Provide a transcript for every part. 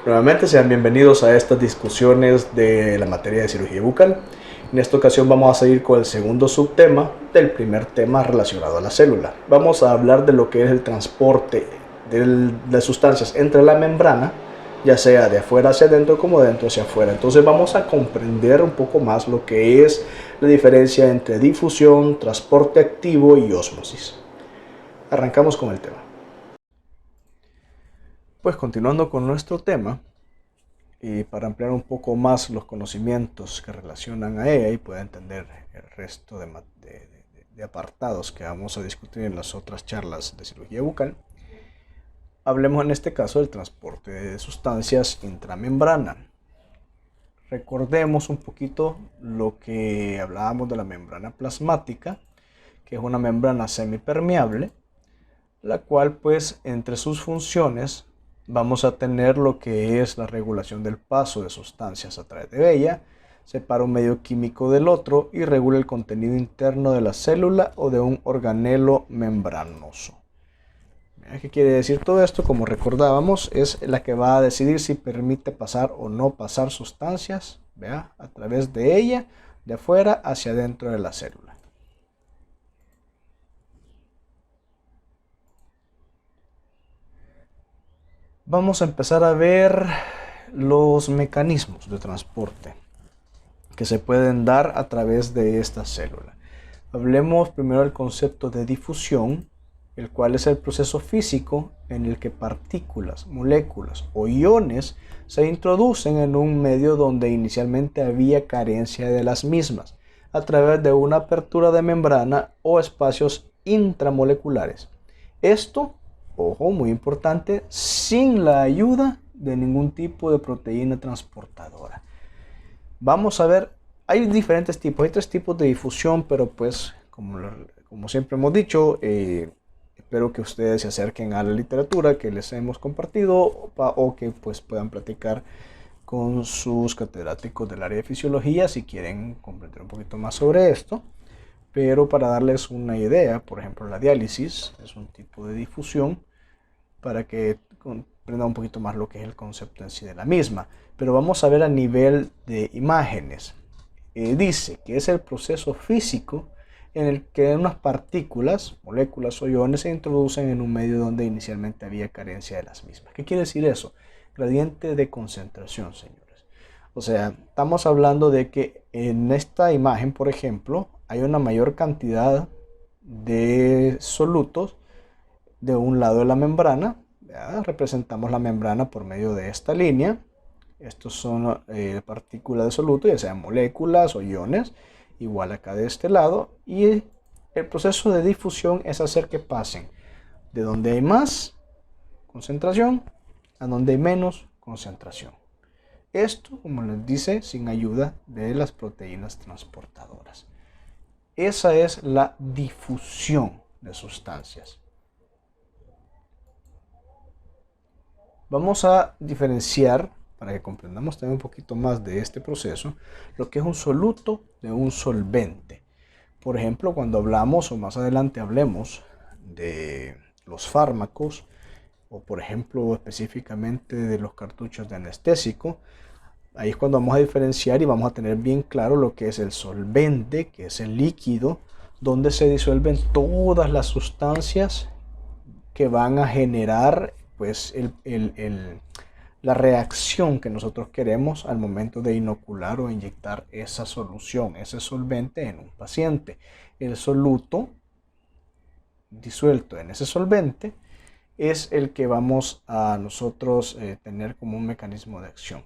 Nuevamente sean bienvenidos a estas discusiones de la materia de cirugía bucal. En esta ocasión vamos a seguir con el segundo subtema del primer tema relacionado a la célula. Vamos a hablar de lo que es el transporte de sustancias entre la membrana, ya sea de afuera hacia adentro como de adentro hacia afuera. Entonces vamos a comprender un poco más lo que es la diferencia entre difusión, transporte activo y ósmosis. Arrancamos con el tema. Pues continuando con nuestro tema, y para ampliar un poco más los conocimientos que relacionan a ella y pueda entender el resto de apartados que vamos a discutir en las otras charlas de cirugía bucal, hablemos en este caso del transporte de sustancias intramembrana. Recordemos un poquito lo que hablábamos de la membrana plasmática, que es una membrana semipermeable, la cual pues entre sus funciones vamos a tener lo que es la regulación del paso de sustancias a través de ella, separa un medio químico del otro y regula el contenido interno de la célula o de un organelo membranoso. ¿Qué quiere decir todo esto? Como recordábamos, es la que va a decidir si permite pasar o no pasar sustancias, a través de ella, de afuera hacia adentro de la célula. Vamos a empezar a ver los mecanismos de transporte que se pueden dar a través de esta célula. Hablemos primero del concepto de difusión, el cual es el proceso físico en el que partículas, moléculas o iones se introducen en un medio donde inicialmente había carencia de las mismas, a través de una apertura de membrana o espacios intramoleculares. Esto, ojo, muy importante, sin la ayuda de ningún tipo de proteína transportadora. Vamos a ver, hay diferentes tipos, hay 3 tipos de difusión, pero pues como siempre hemos dicho, espero que ustedes se acerquen a la literatura que les hemos compartido o que pues puedan platicar con sus catedráticos del área de fisiología si quieren comprender un poquito más sobre esto. Pero para darles una idea, por ejemplo, la diálisis es un tipo de difusión para que comprendan un poquito más lo que es el concepto en sí de la misma. Pero vamos a ver a nivel de imágenes. Dice que es el proceso físico en el que unas partículas, moléculas o iones se introducen en un medio donde inicialmente había carencia de las mismas. ¿Qué quiere decir eso? Gradiente de concentración, señores. O sea, estamos hablando de que en esta imagen, por ejemplo, hay una mayor cantidad de solutos de un lado de la membrana. Representamos la membrana por medio de esta línea. Estos son partículas de soluto, ya sean moléculas o iones, igual acá de este lado. Y el proceso de difusión es hacer que pasen de donde hay más concentración a donde hay menos concentración. Esto, como les dice, sin ayuda de las proteínas transportadoras. Esa es la difusión de sustancias. Vamos a diferenciar, para que comprendamos también un poquito más de este proceso, lo que es un soluto de un solvente. Por ejemplo, cuando hablamos, o más adelante hablemos, de los fármacos, o por ejemplo específicamente de los cartuchos de anestésico, ahí es cuando vamos a diferenciar y vamos a tener bien claro lo que es el solvente, que es el líquido, donde se disuelven todas las sustancias que van a generar pues la reacción que nosotros queremos al momento de inocular o inyectar esa solución, ese solvente en un paciente. El soluto disuelto en ese solvente es el que vamos a nosotros tener como un mecanismo de acción.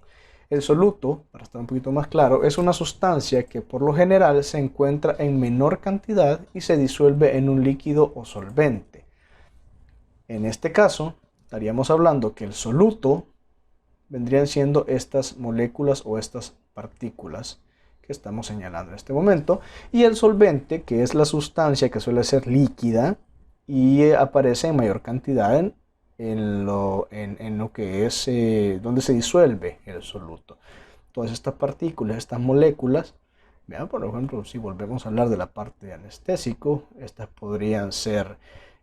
El soluto, para estar un poquito más claro, es una sustancia que por lo general se encuentra en menor cantidad y se disuelve en un líquido o solvente. En este caso, estaríamos hablando que el soluto vendrían siendo estas moléculas o estas partículas que estamos señalando en este momento, y el solvente, que es la sustancia que suele ser líquida y aparece en mayor cantidad en lo que es donde se disuelve el soluto. Todas estas partículas, estas moléculas, vean, por ejemplo, si volvemos a hablar de la parte de anestésico, estas podrían ser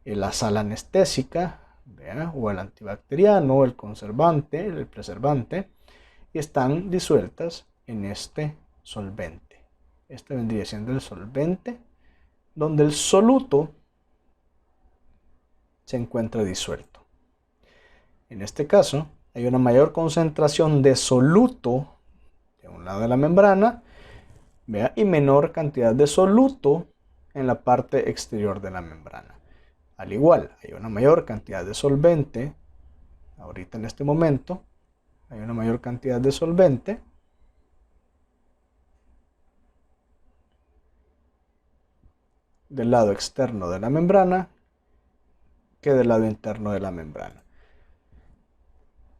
la sala anestésica, ¿vea? O el antibacteriano, el conservante, el preservante, y están disueltas en este solvente. Este vendría siendo el solvente, donde el soluto se encuentra disuelto. En este caso, hay una mayor concentración de soluto de un lado de la membrana, ¿vea? Y menor cantidad de soluto en la parte exterior de la membrana. Al igual, hay una mayor cantidad de solvente, ahorita en este momento, hay una mayor cantidad de solvente del lado externo de la membrana que del lado interno de la membrana.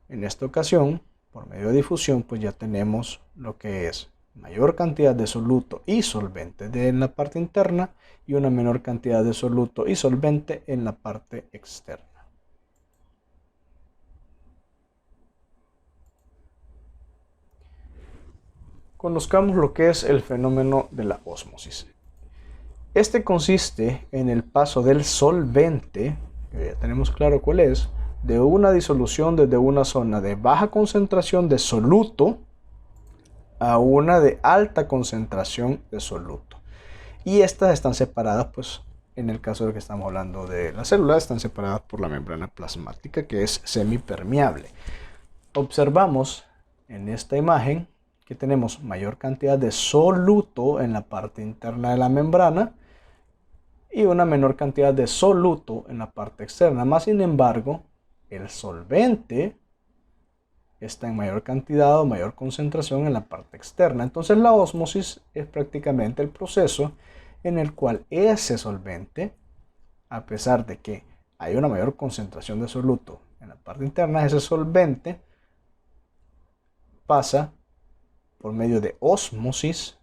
En esta ocasión, por medio de difusión, pues ya tenemos lo que es mayor cantidad de soluto y solvente en la parte interna y una menor cantidad de soluto y solvente en la parte externa. Conozcamos lo que es el fenómeno de la ósmosis. Este consiste en el paso del solvente, que ya tenemos claro cuál es, de una disolución desde una zona de baja concentración de soluto a una de alta concentración de soluto. Y estas están separadas, pues, en el caso de que estamos hablando de las células, están separadas por la membrana plasmática, que es semipermeable. Observamos en esta imagen que tenemos mayor cantidad de soluto en la parte interna de la membrana y una menor cantidad de soluto en la parte externa. Más sin embargo, el solvente está en mayor cantidad o mayor concentración en la parte externa. Entonces la ósmosis es prácticamente el proceso en el cual ese solvente, a pesar de que hay una mayor concentración de soluto en la parte interna, ese solvente pasa por medio de ósmosis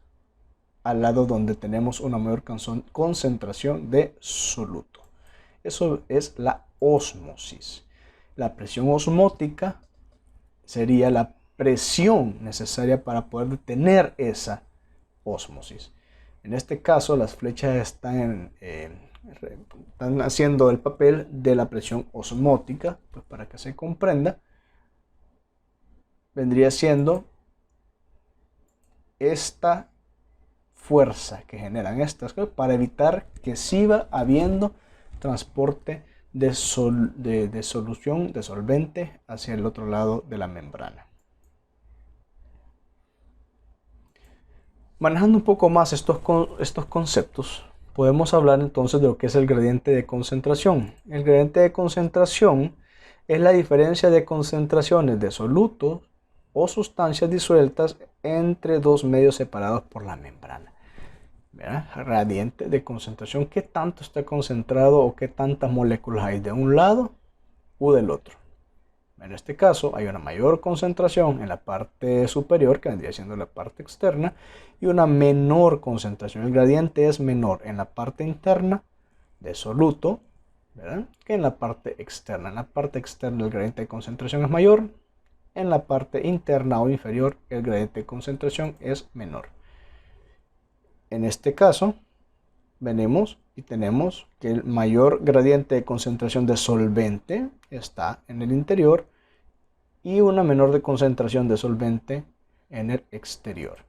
al lado donde tenemos una mayor concentración de soluto. Eso es la ósmosis. La presión osmótica sería la presión necesaria para poder detener esa ósmosis. En este caso, las flechas están haciendo el papel de la presión osmótica, pues para que se comprenda, vendría siendo esta fuerza que generan estas cosas para evitar que siga habiendo transporte de solución, de solvente hacia el otro lado de la membrana. Manejando un poco más estos conceptos, podemos hablar entonces de lo que es el gradiente de concentración. El gradiente de concentración es la diferencia de concentraciones de solutos o sustancias disueltas entre dos medios separados por la membrana. ¿Verdad? Gradiente de concentración, qué tanto está concentrado o qué tantas moléculas hay de un lado u del otro. En este caso hay una mayor concentración en la parte superior, que vendría siendo la parte externa, y una menor concentración. El gradiente es menor en la parte interna de soluto, ¿verdad?, que en la parte externa. En la parte externa el gradiente de concentración es mayor, en la parte interna o inferior el gradiente de concentración es menor. En este caso, venimos y tenemos que el mayor gradiente de concentración de solvente está en el interior y una menor de concentración de solvente en el exterior.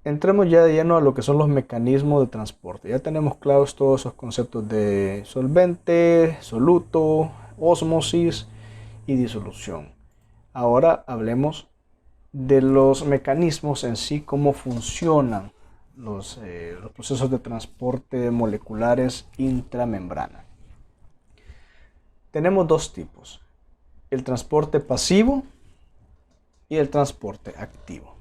Entremos ya de lleno a lo que son los mecanismos de transporte. Ya tenemos claros todos esos conceptos de solvente, soluto, ósmosis y disolución. Ahora hablemos de los mecanismos en sí, cómo funcionan los procesos de transporte moleculares intramembrana. Tenemos dos tipos: el transporte pasivo y el transporte activo.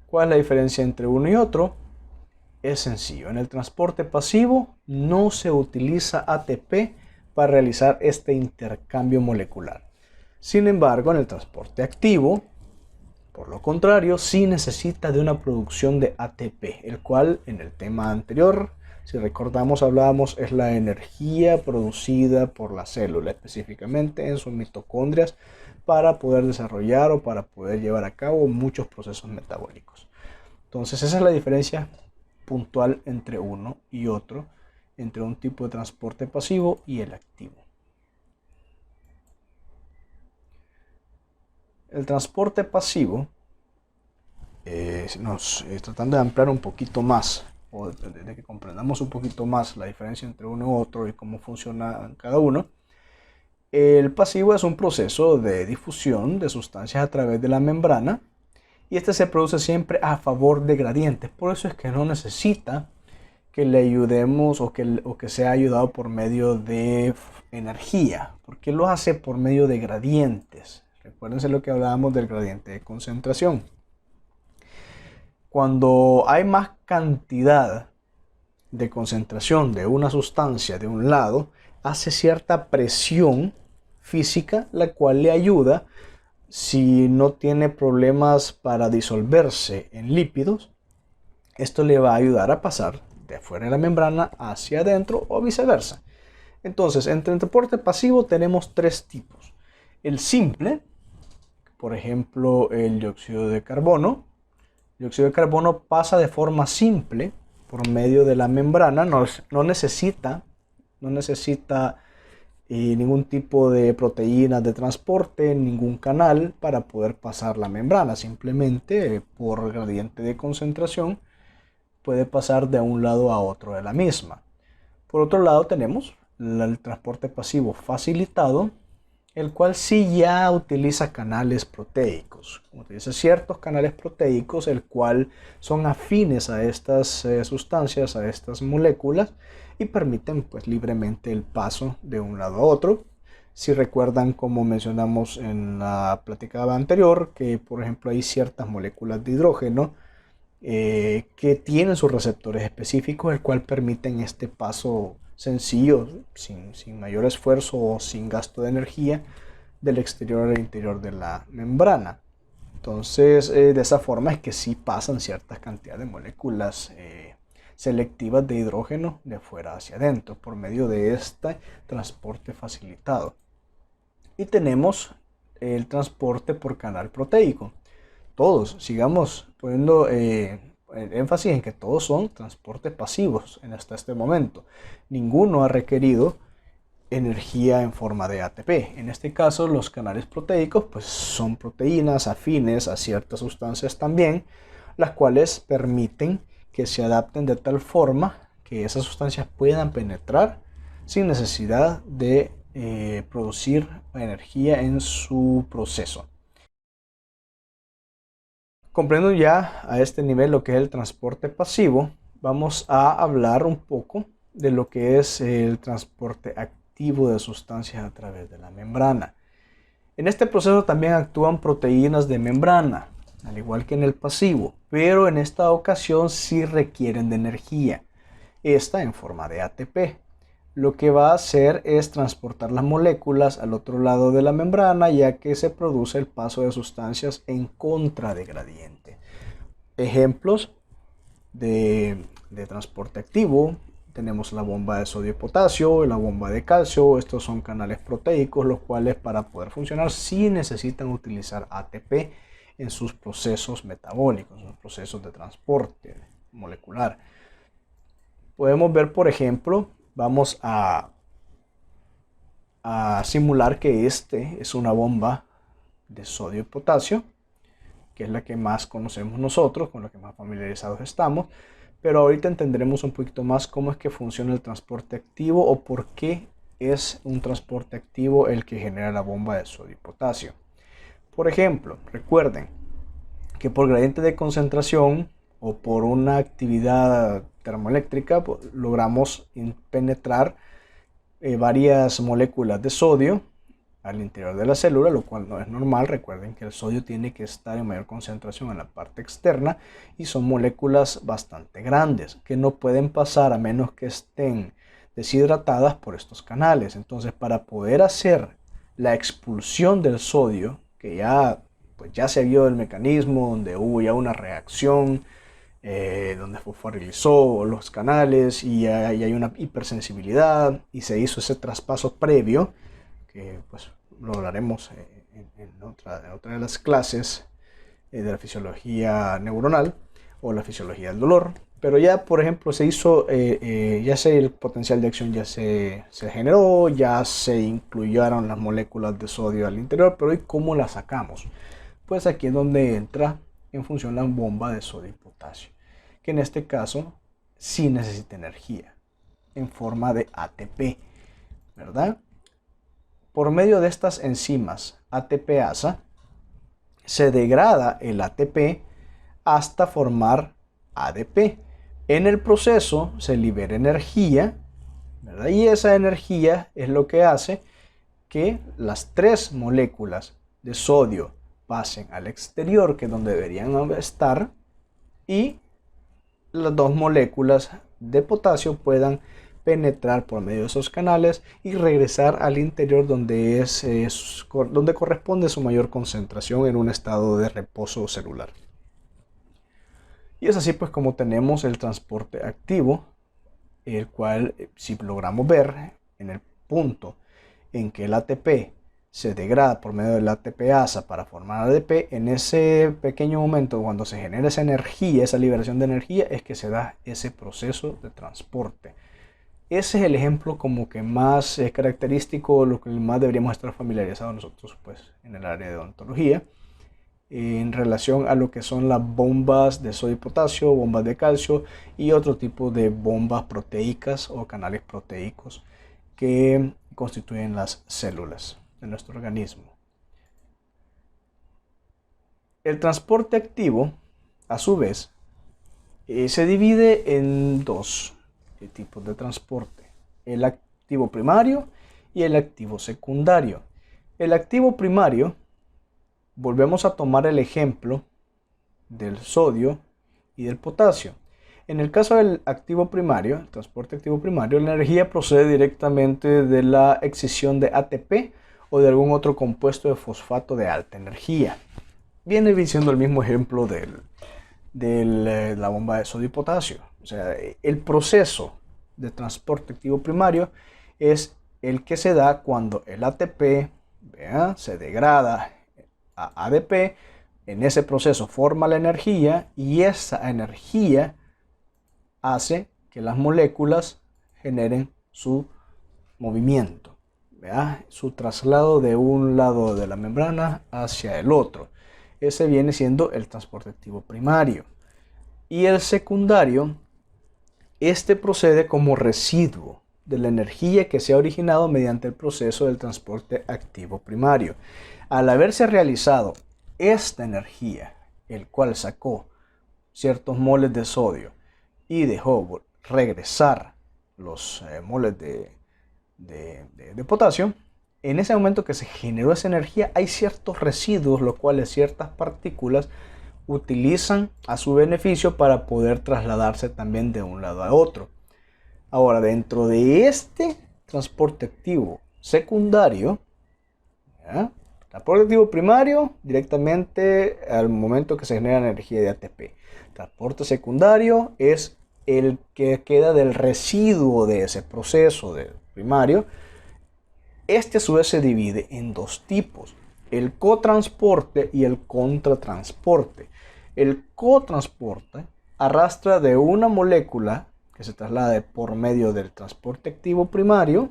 ¿Cuál es la diferencia entre uno y otro? Es sencillo. En el transporte pasivo no se utiliza ATP para realizar este intercambio molecular. Sin embargo, en el transporte activo, por lo contrario, sí necesita de una producción de ATP, el cual en el tema anterior, si recordamos, hablábamos, es la energía producida por la célula, específicamente en sus mitocondrias, para poder desarrollar o para poder llevar a cabo muchos procesos metabólicos. Entonces, esa es la diferencia puntual entre uno y otro, entre un tipo de transporte pasivo y el activo. El transporte pasivo, tratando de ampliar un poquito más, o de que comprendamos un poquito más la diferencia entre uno y otro y cómo funciona cada uno. El pasivo es un proceso de difusión de sustancias a través de la membrana, y este se produce siempre a favor de gradientes. Por eso es que no necesita que le ayudemos o que sea ayudado por medio de energía, porque lo hace por medio de gradientes. Recuérdense lo que hablábamos del gradiente de concentración. Cuando hay más cantidad de concentración de una sustancia de un lado, hace cierta presión física, la cual le ayuda, si no tiene problemas para disolverse en lípidos, esto le va a ayudar a pasar de afuera de la membrana hacia adentro o viceversa. Entonces, entre el transporte pasivo tenemos tres tipos. El simple, por ejemplo, el dióxido de carbono. El dióxido de carbono pasa de forma simple por medio de la membrana, no necesita ningún tipo de proteínas de transporte, ningún canal para poder pasar la membrana. Simplemente por gradiente de concentración puede pasar de un lado a otro de la misma. Por otro lado tenemos el transporte pasivo facilitado, el cual sí ya utiliza canales proteicos. Utiliza ciertos canales proteicos, el cual son afines a estas sustancias, a estas moléculas, y permiten pues libremente el paso de un lado a otro. Si recuerdan, como mencionamos en la plática anterior, que por ejemplo hay ciertas moléculas de hidrógeno que tienen sus receptores específicos, el cual permiten este paso sencillo, sin mayor esfuerzo o sin gasto de energía, del exterior al interior de la membrana. Entonces, de esa forma es que sí pasan ciertas cantidades de moléculas selectivas de hidrógeno de fuera hacia adentro por medio de este transporte facilitado. Y tenemos el transporte por canal proteico. Todos, sigamos poniendo énfasis en que todos son transportes pasivos hasta este momento. Ninguno ha requerido energía en forma de ATP. En este caso, los canales proteicos pues son proteínas afines a ciertas sustancias también, las cuales permiten que se adapten de tal forma que esas sustancias puedan penetrar sin necesidad de producir energía en su proceso. Comprendiendo ya a este nivel lo que es el transporte pasivo, vamos a hablar un poco de lo que es el transporte activo de sustancias a través de la membrana. En este proceso también actúan proteínas de membrana, al igual que en el pasivo, pero en esta ocasión sí requieren de energía, esta en forma de ATP. Lo que va a hacer es transportar las moléculas al otro lado de la membrana, ya que se produce el paso de sustancias en contra de gradiente. Ejemplos de transporte activo: tenemos la bomba de sodio y potasio, la bomba de calcio. Estos son canales proteicos, los cuales para poder funcionar sí necesitan utilizar ATP en sus procesos metabólicos, en sus procesos de transporte molecular. Podemos ver, por ejemplo, vamos a simular que este es una bomba de sodio y potasio, que es la que más conocemos nosotros, con la que más familiarizados estamos, pero ahorita entenderemos un poquito más cómo es que funciona el transporte activo o por qué es un transporte activo el que genera la bomba de sodio y potasio. Por ejemplo, recuerden que por gradiente de concentración o por una actividad termoeléctrica logramos penetrar varias moléculas de sodio al interior de la célula, lo cual no es normal. Recuerden que el sodio tiene que estar en mayor concentración en la parte externa y son moléculas bastante grandes que no pueden pasar a menos que estén deshidratadas por estos canales. Entonces, para poder hacer la expulsión del sodio, que ya se vio el mecanismo donde hubo ya una reacción, donde fosforilizó los canales y hay una hipersensibilidad y se hizo ese traspaso previo, que pues lo hablaremos en otra de las clases de la fisiología neuronal o la fisiología del dolor. Pero ya, por ejemplo, se hizo, ya el potencial de acción ya se generó, ya se incluyeron las moléculas de sodio al interior, pero ¿y cómo las sacamos? Pues aquí es donde entra en función la bomba de sodio y potasio, que en este caso sí necesita energía en forma de ATP, ¿verdad? Por medio de estas enzimas ATPasa se degrada el ATP hasta formar ADP. En el proceso se libera energía, ¿verdad? Y esa energía es lo que hace que las tres moléculas de sodio pasen al exterior, que es donde deberían estar, y las dos moléculas de potasio puedan penetrar por medio de esos canales y regresar al interior donde donde corresponde su mayor concentración en un estado de reposo celular. Y es así pues como tenemos el transporte activo, el cual si logramos ver en el punto en que el ATP se degrada por medio del ATPasa para formar ADP, en ese pequeño momento cuando se genera esa energía, esa liberación de energía, es que se da ese proceso de transporte. Ese es el ejemplo como que más característico, lo que más deberíamos estar familiarizados nosotros pues en el área de odontología, en relación a lo que son las bombas de sodio y potasio, bombas de calcio y otro tipo de bombas proteicas o canales proteicos que constituyen las células de nuestro organismo. El transporte activo, a su vez, se divide en dos tipos de transporte: el activo primario y el activo secundario. El activo primario, volvemos a tomar el ejemplo del sodio y del potasio. En el caso del activo primario, el transporte activo primario, la energía procede directamente de la excisión de ATP o de algún otro compuesto de fosfato de alta energía. Viene siendo el mismo ejemplo de la bomba de sodio y potasio. O sea, el proceso de transporte activo primario es el que se da cuando el ATP se degrada a ADP. En ese proceso forma la energía y esa energía hace que las moléculas generen su movimiento, su traslado de un lado de la membrana hacia el otro. Ese viene siendo el transporte activo primario. Y el secundario, este procede como residuo de la energía que se ha originado mediante el proceso del transporte activo primario. Al haberse realizado esta energía, el cual sacó ciertos moles de sodio y dejó regresar los moles de potasio, en ese momento que se generó esa energía hay ciertos residuos, los cuales ciertas partículas utilizan a su beneficio para poder trasladarse también de un lado a otro. Ahora, dentro de este transporte activo secundario, transporte activo primario directamente al momento que se genera energía de ATP. Transporte secundario es el que queda del residuo de ese proceso de primario. Este a su vez se divide en dos tipos: el cotransporte y el contratransporte. El cotransporte arrastra de una molécula que se traslade por medio del transporte activo primario,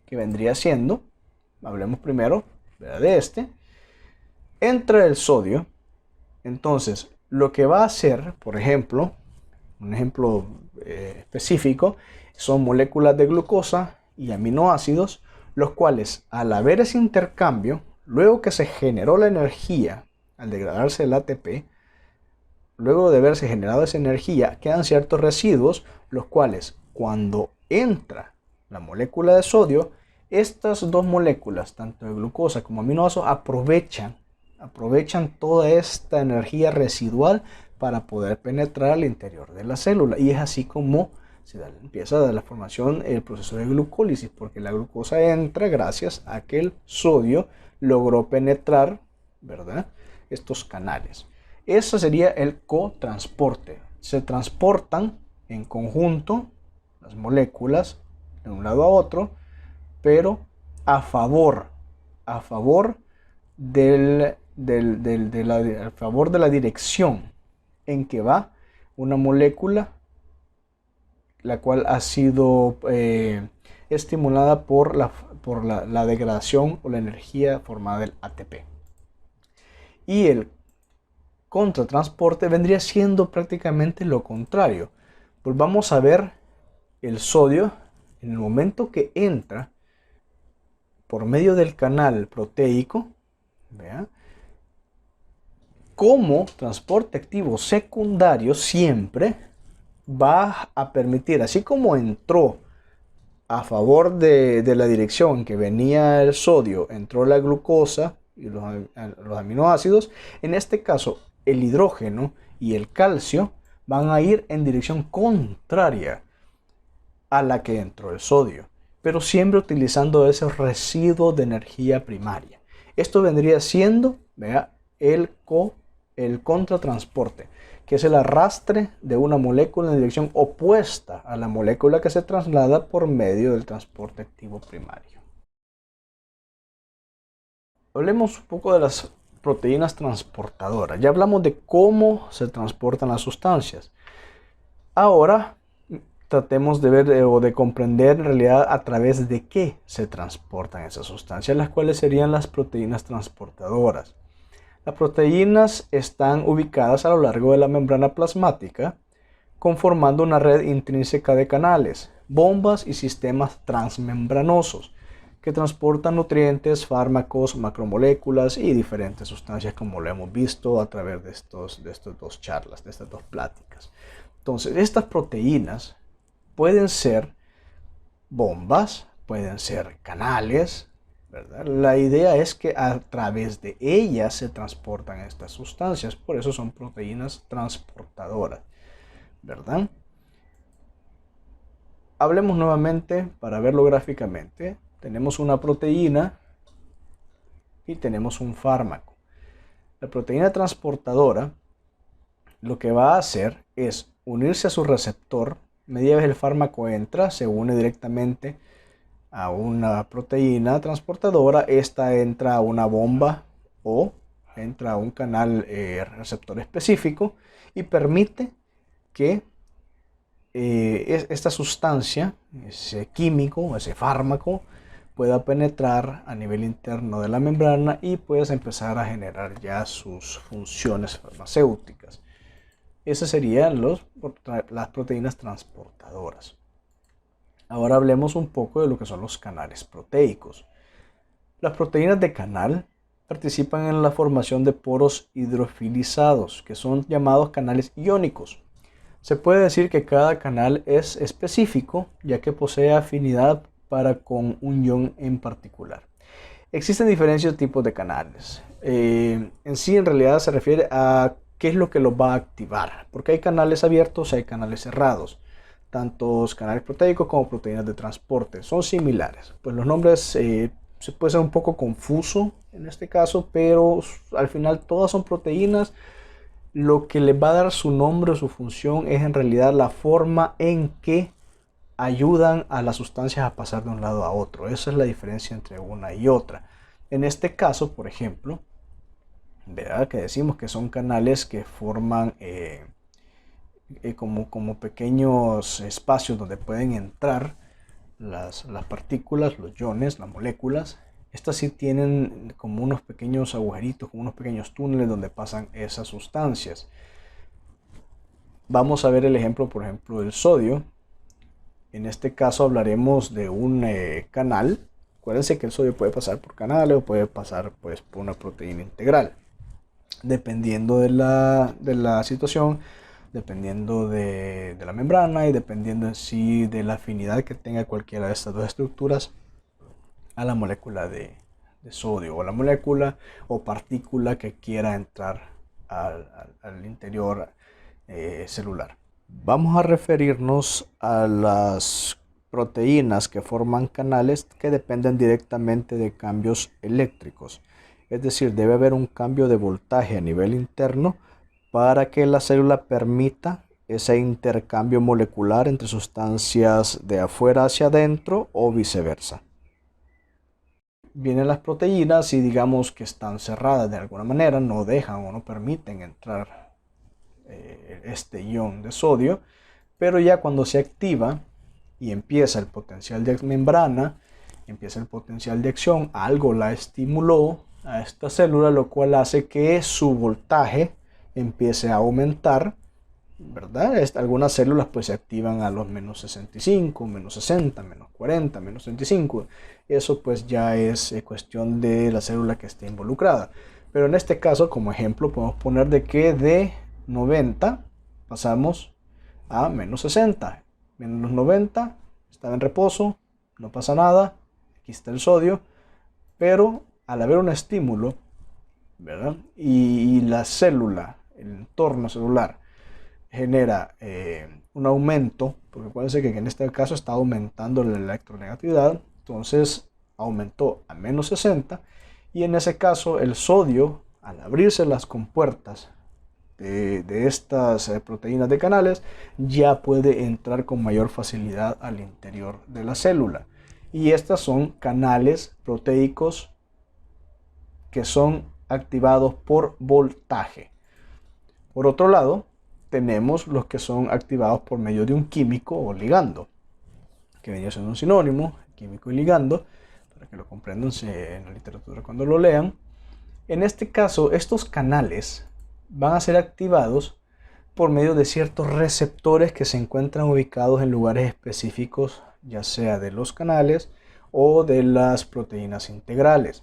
que vendría siendo, hablemos primero de este, entra el sodio. Entonces, lo que va a hacer, por ejemplo, un ejemplo específico, son moléculas de glucosa y aminoácidos, los cuales al haber ese intercambio, luego que se generó la energía, al degradarse el ATP, luego de haberse generado esa energía, quedan ciertos residuos, los cuales cuando entra la molécula de sodio, estas dos moléculas, tanto de glucosa como aminoácidos, aprovechan toda esta energía residual para poder penetrar al interior de la célula. Y es así como empieza a dar la formación, el proceso de glucólisis, porque la glucosa entra gracias a que el sodio logró penetrar, ¿verdad?, estos canales. Eso sería el cotransporte. Se transportan en conjunto las moléculas de un lado a otro, pero a favor de la dirección en que va una molécula la cual ha sido estimulada por la degradación o la energía formada del ATP. Y el contratransporte vendría siendo prácticamente lo contrario. Volvamos a ver el sodio en el momento que entra por medio del canal proteico, ¿vea? Como transporte activo secundario siempre va a permitir, así como entró a favor de la dirección en que venía el sodio, entró la glucosa y los aminoácidos, en este caso el hidrógeno y el calcio van a ir en dirección contraria a la que entró el sodio, pero siempre utilizando ese residuo de energía primaria. Esto vendría siendo, vea, el contratransporte, que es el arrastre de una molécula en dirección opuesta a la molécula que se traslada por medio del transporte activo primario. Hablemos un poco de las proteínas transportadoras. Ya hablamos de cómo se transportan las sustancias. Ahora tratemos de ver o de comprender en realidad a través de qué se transportan esas sustancias, las cuales serían las proteínas transportadoras. Las proteínas están ubicadas a lo largo de la membrana plasmática, conformando una red intrínseca de canales, bombas y sistemas transmembranosos que transportan nutrientes, fármacos, macromoléculas y diferentes sustancias, como lo hemos visto a través de estas dos charlas, de estas dos pláticas. Entonces, estas proteínas pueden ser bombas, pueden ser canales, ¿verdad? La idea es que a través de ellas se transportan estas sustancias, por eso son proteínas transportadoras, ¿verdad? Hablemos nuevamente para verlo gráficamente. Tenemos una proteína y tenemos un fármaco. La proteína transportadora lo que va a hacer es unirse a su receptor. Media vez el fármaco entra, se une directamente a una proteína transportadora, esta entra a una bomba o entra a un canal receptor específico y permite que esta sustancia, ese químico, ese fármaco, pueda penetrar a nivel interno de la membrana y puedes empezar a generar ya sus funciones farmacéuticas. Esas serían las proteínas transportadoras. Ahora hablemos un poco de lo que son los canales proteicos. Las proteínas de canal participan en la formación de poros hidrofilizados, que son llamados canales iónicos. Se puede decir que cada canal es específico, ya que posee afinidad para con un ion en particular. Existen diferentes tipos de canales. En sí, en realidad se refiere a qué es lo que los va a activar, porque hay canales abiertos y hay canales cerrados. Tantos canales proteicos como proteínas de transporte son similares. Pues los nombres se puede ser un poco confuso en este caso, pero al final todas son proteínas. Lo que les va a dar su nombre o su función es en realidad la forma en que ayudan a las sustancias a pasar de un lado a otro. Esa es la diferencia entre una y otra. En este caso, por ejemplo, ¿verdad? Que decimos que son canales que forman como pequeños espacios donde pueden entrar las partículas, los iones, las moléculas. Estas sí tienen como unos pequeños agujeritos, como unos pequeños túneles donde pasan esas sustancias. Vamos a ver el ejemplo, por ejemplo, del sodio. En este caso hablaremos de un canal. Acuérdense que el sodio puede pasar por canales o puede pasar pues, por una proteína integral. Dependiendo de la situación, dependiendo de la membrana y dependiendo en sí de la afinidad que tenga cualquiera de estas dos estructuras a la molécula de sodio o la molécula o partícula que quiera entrar al interior celular. Vamos a referirnos a las proteínas que forman canales que dependen directamente de cambios eléctricos. Es decir, debe haber un cambio de voltaje a nivel interno para que la célula permita ese intercambio molecular entre sustancias de afuera hacia adentro o viceversa. Vienen las proteínas y digamos que están cerradas de alguna manera, no dejan o no permiten entrar este ion de sodio. Pero ya cuando se activa y empieza el potencial de membrana, empieza el potencial de acción, algo la estimuló a esta célula, lo cual hace que su voltaje empiece a aumentar, ¿verdad? Algunas células pues se activan a los menos 65, menos 60, menos 40, menos 35. Eso pues ya es cuestión de la célula que esté involucrada. Pero en este caso, como ejemplo, podemos poner de que de 90 pasamos a menos 60. Menos 90, estaba en reposo, no pasa nada, aquí está el sodio, pero al haber un estímulo, ¿verdad? Y la célula, el entorno celular, genera un aumento, porque acuérdense que en este caso está aumentando la electronegatividad, entonces aumentó a menos 60, y en ese caso el sodio, al abrirse las compuertas de estas proteínas de canales, ya puede entrar con mayor facilidad al interior de la célula. Y estas son canales proteicos que son activados por voltaje. Por otro lado, tenemos los que son activados por medio de un químico o ligando, que venía siendo un sinónimo, químico y ligando, para que lo comprendan en la literatura cuando lo lean. En este caso, estos canales van a ser activados por medio de ciertos receptores que se encuentran ubicados en lugares específicos, ya sea de los canales o de las proteínas integrales.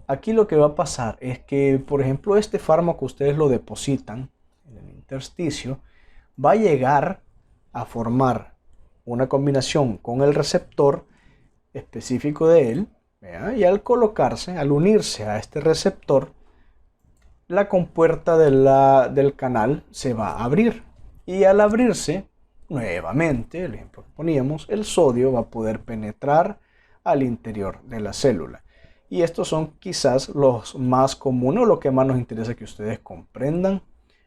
Aquí lo que va a pasar es que, por ejemplo, este fármaco ustedes lo depositan en el intersticio, va a llegar a formar una combinación con el receptor específico de él, ¿vea? Y al colocarse, al unirse a este receptor, la compuerta del canal se va a abrir. Y al abrirse, nuevamente, el ejemplo que poníamos, el sodio va a poder penetrar al interior de la célula. Y estos son quizás los más comunes, o lo que más nos interesa que ustedes comprendan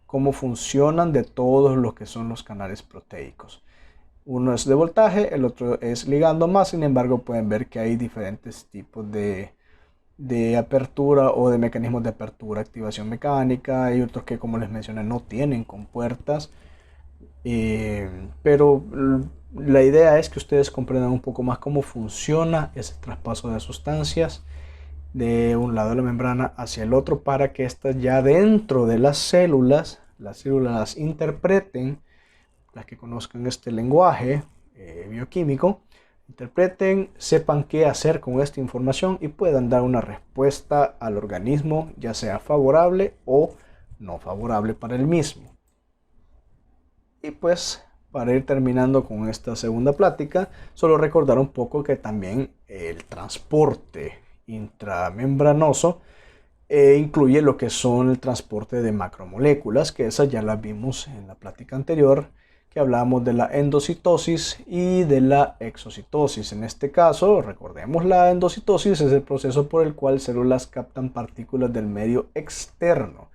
cómo funcionan de todos los que son los canales proteicos. Uno es de voltaje, el otro es ligando más, sin embargo pueden ver que hay diferentes tipos de apertura o de mecanismos de apertura, activación mecánica. Hay otros que, como les mencioné, no tienen compuertas, pero la idea es que ustedes comprendan un poco más cómo funciona ese traspaso de sustancias de un lado de la membrana hacia el otro, para que estas ya dentro de las células las interpreten, las que conozcan este lenguaje bioquímico, interpreten, sepan qué hacer con esta información y puedan dar una respuesta al organismo, ya sea favorable o no favorable para el mismo. Y pues, para ir terminando con esta segunda plática, solo recordar un poco que también el transporte intramembranoso incluye lo que son el transporte de macromoléculas, que esas ya las vimos en la plática anterior, que hablábamos de la endocitosis y de la exocitosis. En este caso, recordemos, la endocitosis es el proceso por el cual células captan partículas del medio externo.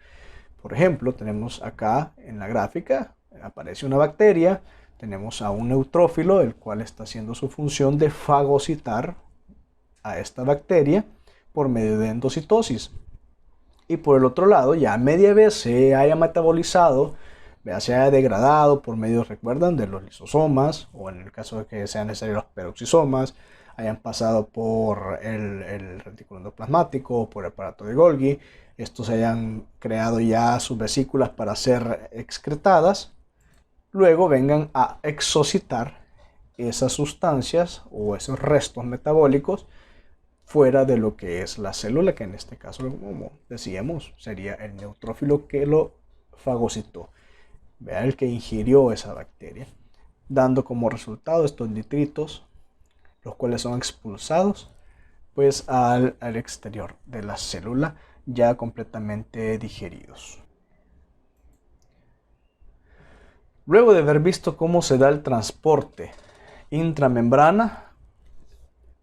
Por ejemplo, tenemos acá en la gráfica, aparece una bacteria, tenemos a un neutrófilo, el cual está haciendo su función de fagocitar a esta bacteria por medio de endocitosis. Y por el otro lado, ya media vez se haya metabolizado, se haya degradado por medio, recuerdan, de los lisosomas, o en el caso de que sean necesarios los peroxisomas, hayan pasado por el retículo endoplasmático o por el aparato de Golgi, estos hayan creado ya sus vesículas para ser excretadas, luego vengan a exocitar esas sustancias o esos restos metabólicos fuera de lo que es la célula, que en este caso, como decíamos, sería el neutrófilo que lo fagocitó. Vean, el que ingirió esa bacteria, dando como resultado estos nitritos, los cuales son expulsados pues al exterior de la célula, ya completamente digeridos. Luego de haber visto cómo se da el transporte intramembrana,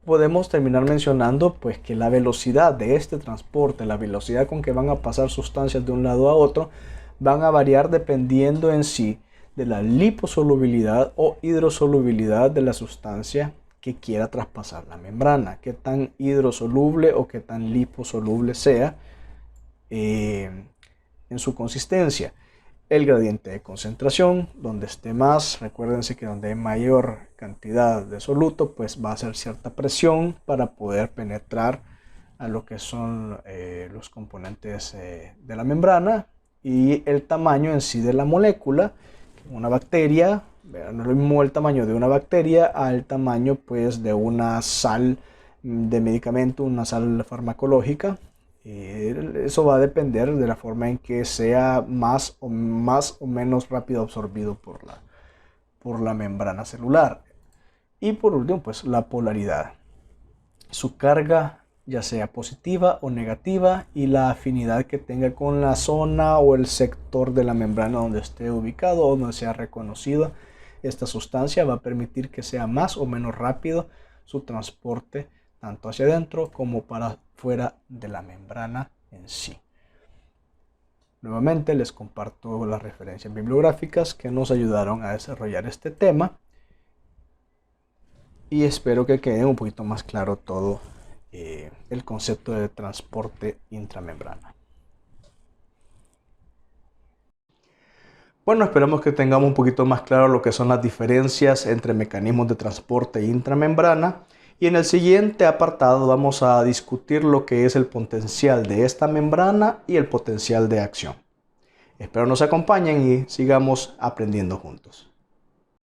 podemos terminar mencionando pues que la velocidad de este transporte, la velocidad con que van a pasar sustancias de un lado a otro, van a variar dependiendo en sí de la liposolubilidad o hidrosolubilidad de la sustancia que quiera traspasar la membrana, qué tan hidrosoluble o qué tan liposoluble sea en su consistencia. el gradiente de concentración, donde esté más, recuérdense que donde hay mayor cantidad de soluto, pues va a hacer cierta presión para poder penetrar a lo que son los componentes de la membrana, y el tamaño en sí de la molécula. Una bacteria, no es lo mismo el tamaño de una bacteria al tamaño pues de una sal de medicamento, una sal farmacológica. Eso va a depender de la forma en que sea más o menos rápido absorbido por la membrana celular. Y por último, pues la polaridad, su carga ya sea positiva o negativa, y la afinidad que tenga con la zona o el sector de la membrana donde esté ubicado o donde sea reconocida esta sustancia, va a permitir que sea más o menos rápido su transporte tanto hacia adentro como para fuera de la membrana en sí. Nuevamente les comparto las referencias bibliográficas que nos ayudaron a desarrollar este tema, y espero que quede un poquito más claro todo el concepto de transporte intramembrana. Bueno, esperamos que tengamos un poquito más claro lo que son las diferencias entre mecanismos de transporte intramembrana, y en el siguiente apartado vamos a discutir lo que es el potencial de esta membrana y el potencial de acción. Espero nos acompañen y sigamos aprendiendo juntos.